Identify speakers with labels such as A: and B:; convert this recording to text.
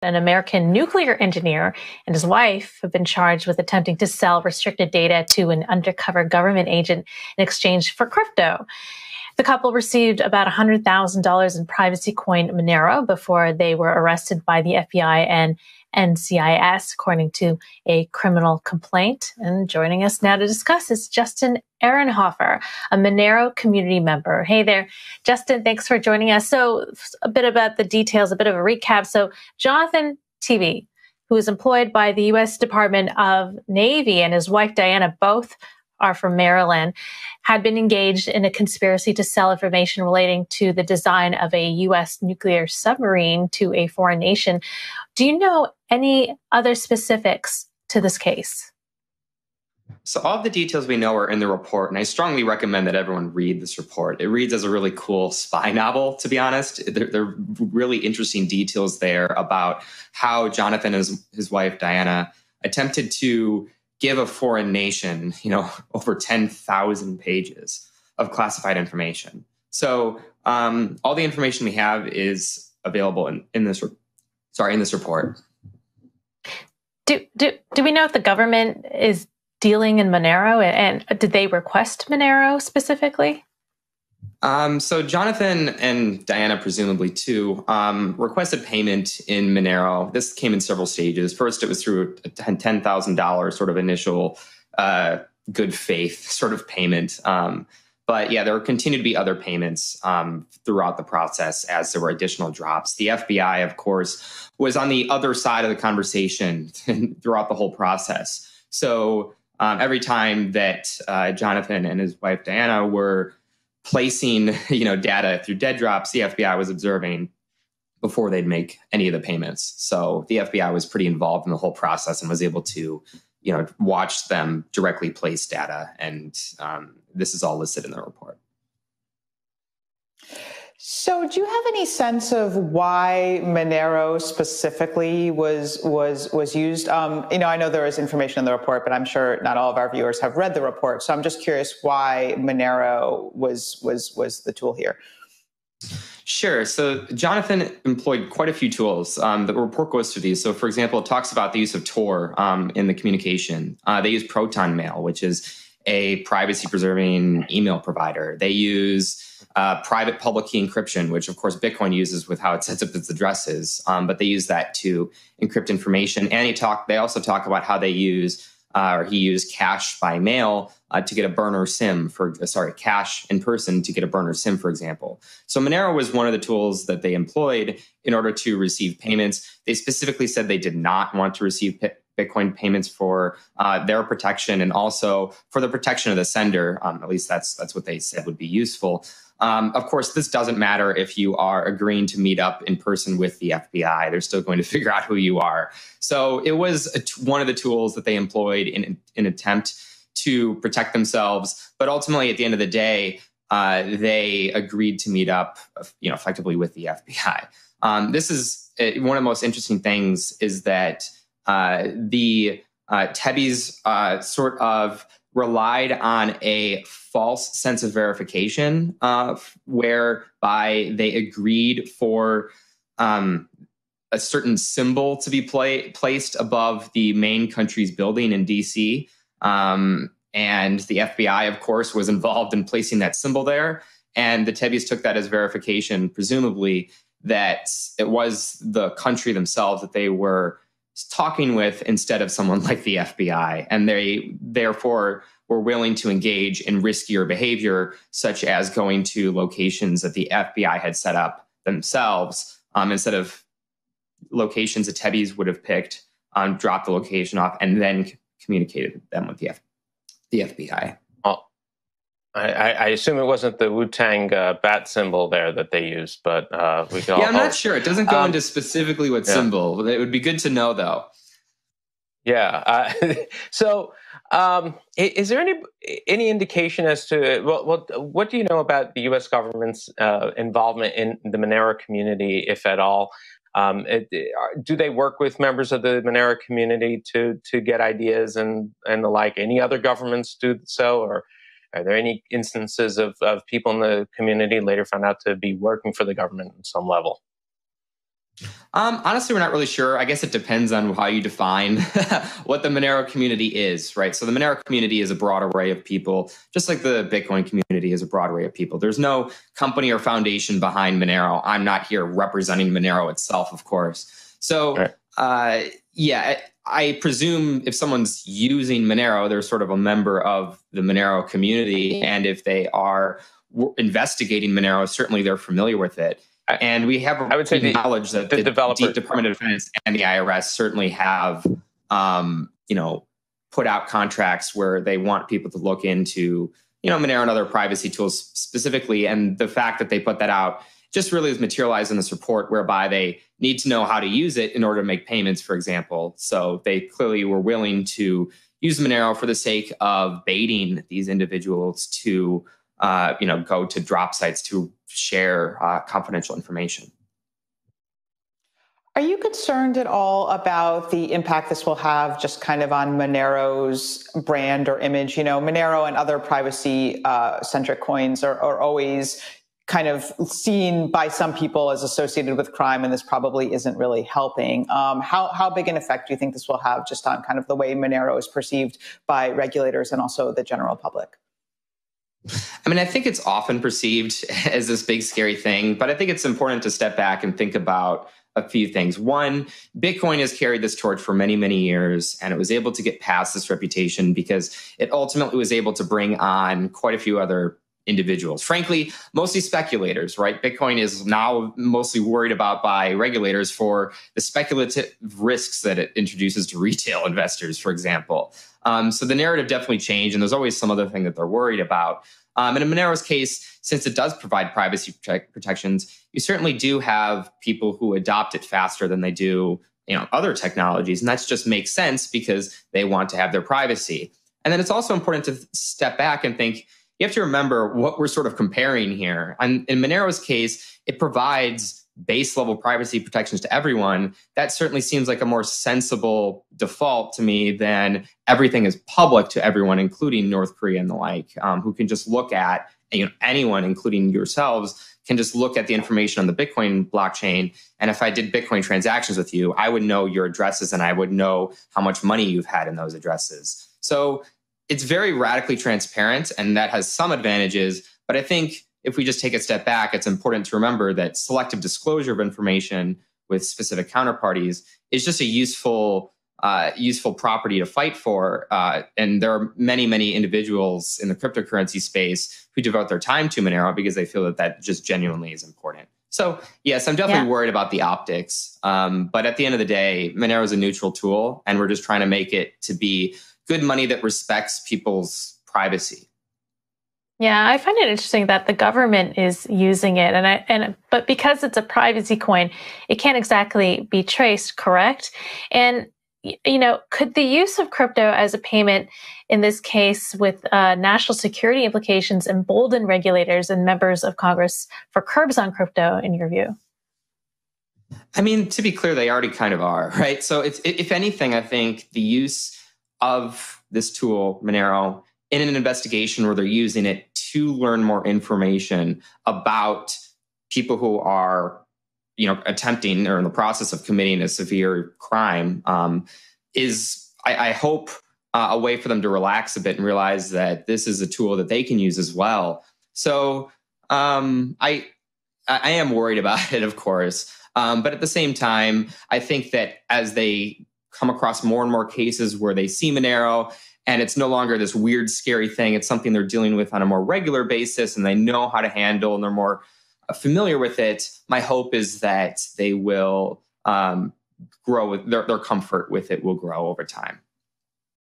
A: An American nuclear engineer and his wife have been charged with attempting to sell restricted data to an undercover government agent in exchange for crypto. The couple received about $100,000 in privacy coin Monero before they were arrested by the FBI and NCIS, according to a criminal complaint. And joining us now to discuss is Justin Ehrenhofer, a Monero community member. Hey there, Justin, thanks for joining us. So a bit about the details, a bit of a recap. So Jonathan TV, who is employed by the U.S. Department of Navy, and his wife, Diana, both are from Maryland, had been engaged in a conspiracy to sell information relating to the design of a U.S. nuclear submarine to a foreign nation. Do you know any other specifics to this case?
B: So all of the details we know are in the report, and I strongly recommend that everyone read this report. It reads as a really cool spy novel, to be honest. There are really interesting details there about how Jonathan and his wife, Diana, attempted to give a foreign nation, over 10,000 pages of classified information. So all the information we have is available in this report.
A: Do we know if the government is dealing in Monero, and did they request Monero specifically?
B: So Jonathan and Diana, presumably too, requested payment in Monero. This came in several stages. First, it was through a $10,000 sort of initial good faith sort of payment. But yeah, there continue to be other payments throughout the process as there were additional drops. The FBI, of course, was on the other side of the conversation throughout the whole process. So every time that Jonathan and his wife, Diana, were placing, data through dead drops, the FBI was observing before they'd make any of the payments. So the FBI was pretty involved in the whole process and was able to, watch them directly place data. And this is all listed in the report.
C: So do you have any sense of why Monero specifically was used? I know there is information in the report, but I'm sure not all of our viewers have read the report. So I'm just curious why Monero was the tool here.
B: Sure. So Jonathan employed quite a few tools. The report goes through these. So for example, it talks about the use of Tor in the communication. They use Proton Mail, which is a privacy-preserving email provider. They use private public key encryption, which of course Bitcoin uses with how it sets up its addresses, but they use that to encrypt information. And they also talk about how they use, he used cash by mail to get a burner SIM cash in person to get a burner SIM, for example. So Monero was one of the tools that they employed in order to receive payments. They specifically said they did not want to receive Bitcoin payments for their protection and also for the protection of the sender. At least that's what they said would be useful. Of course, this doesn't matter if you are agreeing to meet up in person with the FBI. They're still going to figure out who you are. So it was one of the tools that they employed in an attempt to protect themselves. But ultimately, at the end of the day, they agreed to meet up, effectively with the FBI. This is one of the most interesting things is that the Tebbies sort of relied on a false sense of verification, whereby they agreed for a certain symbol to be placed above the main country's building in D.C. And the FBI, of course, was involved in placing that symbol there. And the Tebbies took that as verification, presumably that it was the country themselves that they were talking with instead of someone like the FBI. And they therefore were willing to engage in riskier behavior, such as going to locations that the FBI had set up themselves, instead of locations that Tebbies would have picked, dropped the location off, and then communicated them with the FBI.
D: Well, I assume it wasn't the Wu-Tang bat symbol there that they used, but we can all
B: I'm not sure. It doesn't go into specifically what symbol. It would be good to know, though.
D: Yeah. So is there any indication as to, what do you know about the U.S. government's involvement in the Monero community, if at all? Do they work with members of the Monero community to get ideas and the like? Any other governments do so? Or are there any instances of people in the community later found out to be working for the government on some level?
B: Honestly, we're not really sure. I guess it depends on how you define what the Monero community is, right? So the Monero community is a broad array of people, just like the Bitcoin community is a broad array of people. There's no company or foundation behind Monero. I'm not here representing Monero itself, of course. So, yeah, I presume if someone's using Monero, they're sort of a member of the Monero community. And if they are investigating Monero, certainly they're familiar with it. And we have, I would say, knowledge that the Department of Defense and the IRS certainly have, put out contracts where they want people to look into, Monero and other privacy tools specifically. And the fact that they put that out just really is materialized in this report, whereby they need to know how to use it in order to make payments, for example. So they clearly were willing to use Monero for the sake of baiting these individuals to go to drop sites to share confidential information.
C: Are you concerned at all about the impact this will have just kind of on Monero's brand or image? Monero and other privacy-centric coins are always kind of seen by some people as associated with crime, and this probably isn't really helping. How big an effect do you think this will have just on kind of the way Monero is perceived by regulators and also the general public?
B: I mean, I think it's often perceived as this big, scary thing, but I think it's important to step back and think about a few things. One, Bitcoin has carried this torch for many, many years, and it was able to get past this reputation because it ultimately was able to bring on quite a few other individuals. Frankly, mostly speculators, right? Bitcoin is now mostly worried about by regulators for the speculative risks that it introduces to retail investors, for example. So the narrative definitely changed, and there's always some other thing that they're worried about. And in Monero's case, since it does provide privacy protections, you certainly do have people who adopt it faster than they do, other technologies. And that just makes sense because they want to have their privacy. And then it's also important to step back and think, you have to remember what we're sort of comparing here. And in Monero's case, it provides base level privacy protections to everyone. That certainly seems like a more sensible default to me than everything is public to everyone, including North Korea and the like, who can just look at, anyone, including yourselves, can just look at the information on the Bitcoin blockchain. And if I did Bitcoin transactions with you, I would know your addresses and I would know how much money you've had in those addresses. So it's very radically transparent, and that has some advantages. But I think if we just take a step back, it's important to remember that selective disclosure of information with specific counterparties is just a useful property to fight for. And there are many, many individuals in the cryptocurrency space who devote their time to Monero because they feel that just genuinely is important. So yes, I'm definitely worried about the optics. But at the end of the day, Monero is a neutral tool, and we're just trying to make it to be good money that respects people's privacy.
A: Yeah, I find it interesting that the government is using it, but because it's a privacy coin, it can't exactly be traced, correct? And could the use of crypto as a payment, in this case with national security implications, embolden regulators and members of Congress for curbs on crypto, in your view?
B: I mean, to be clear, they already kind of are, right? So if anything, I think the use of this tool, Monero, in an investigation where they're using it to learn more information about people who are, attempting or in the process of committing a severe crime, is, I hope, a way for them to relax a bit and realize that this is a tool that they can use as well. So I am worried about it, of course. But at the same time, I think that as they come across more and more cases where they see Monero and it's no longer this weird, scary thing, it's something they're dealing with on a more regular basis and they know how to handle and they're more familiar with it, my hope is that they will grow with their comfort with it will grow over time.